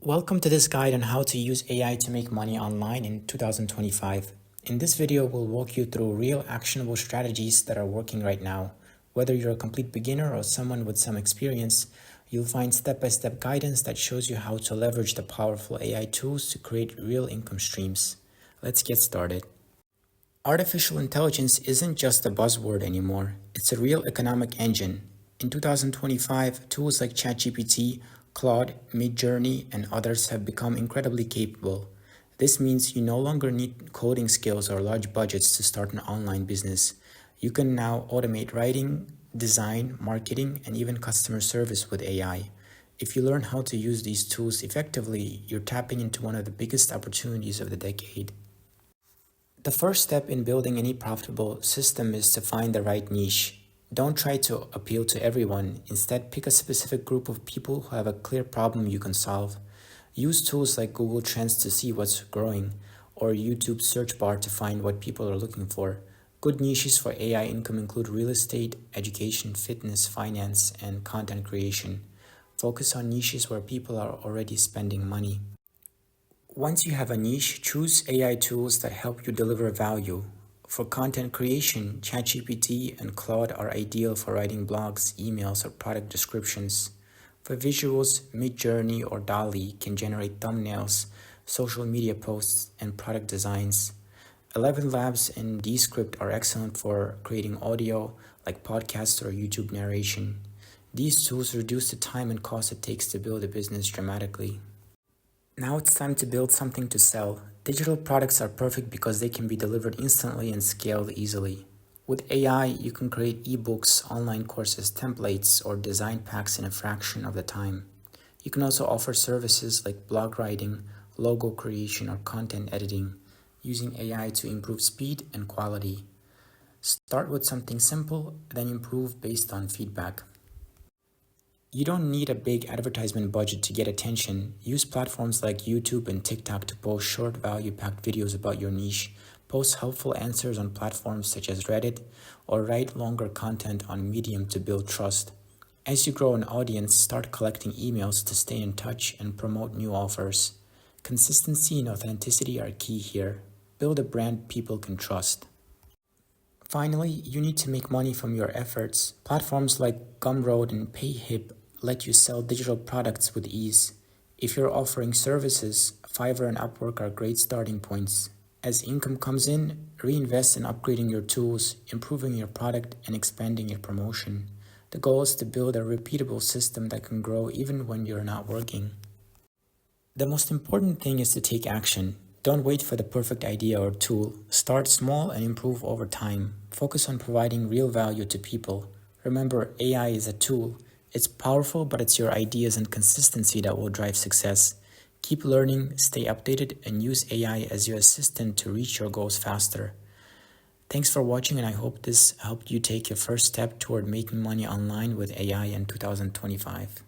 Welcome to this guide on how to use AI to make money online in 2025. In this video, we'll walk you through real actionable strategies that are working right now. Whether you're a complete beginner or someone with some experience, you'll find step-by-step guidance that shows you how to leverage the powerful AI tools to create real income streams. Let's get started. Artificial intelligence isn't just a buzzword anymore. It's a real economic engine. In 2025, tools like ChatGPT, Claude, Midjourney, and others have become incredibly capable. This means you no longer need coding skills or large budgets to start an online business. You can now automate writing, design, marketing, and even customer service with AI. If you learn how to use these tools effectively, you're tapping into one of the biggest opportunities of the decade. The first step in building any profitable system is to find the right niche. Don't try to appeal to everyone. Instead, pick a specific group of people who have a clear problem you can solve. Use tools like Google Trends to see what's growing, or YouTube search bar to find what people are looking for. Good niches for AI income include real estate, education, fitness, finance, and content creation. Focus on niches where people are already spending money. Once you have a niche, choose AI tools that help you deliver value. For content creation, ChatGPT and Claude are ideal for writing blogs, emails, or product descriptions. For visuals, Midjourney or DALL-E can generate thumbnails, social media posts, and product designs. ElevenLabs and Descript are excellent for creating audio, like podcasts or YouTube narration. These tools reduce the time and cost it takes to build a business dramatically. Now it's time to build something to sell. Digital products are perfect because they can be delivered instantly and scaled easily. With AI, you can create ebooks, online courses, templates, or design packs in a fraction of the time. You can also offer services like blog writing, logo creation, or content editing, using AI to improve speed and quality. Start with something simple, then improve based on feedback. You don't need a big advertisement budget to get attention. Use platforms like YouTube and TikTok to post short, value-packed videos about your niche. Post helpful answers on platforms such as Reddit, or write longer content on Medium to build trust. As you grow an audience, start collecting emails to stay in touch and promote new offers. Consistency and authenticity are key here. Build a brand people can trust. Finally, you need to make money from your efforts. Platforms like Gumroad and Payhip let you sell digital products with ease. If you're offering services, Fiverr and Upwork are great starting points. As income comes in, reinvest in upgrading your tools, improving your product, and expanding your promotion. The goal is to build a repeatable system that can grow even when you're not working. The most important thing is to take action. Don't wait for the perfect idea or tool. Start small and improve over time. Focus on providing real value to people. Remember, AI is a tool. It's powerful, but it's your ideas and consistency that will drive success. Keep learning, stay updated, and use AI as your assistant to reach your goals faster. Thanks for watching, and I hope this helped you take your first step toward making money online with AI in 2025.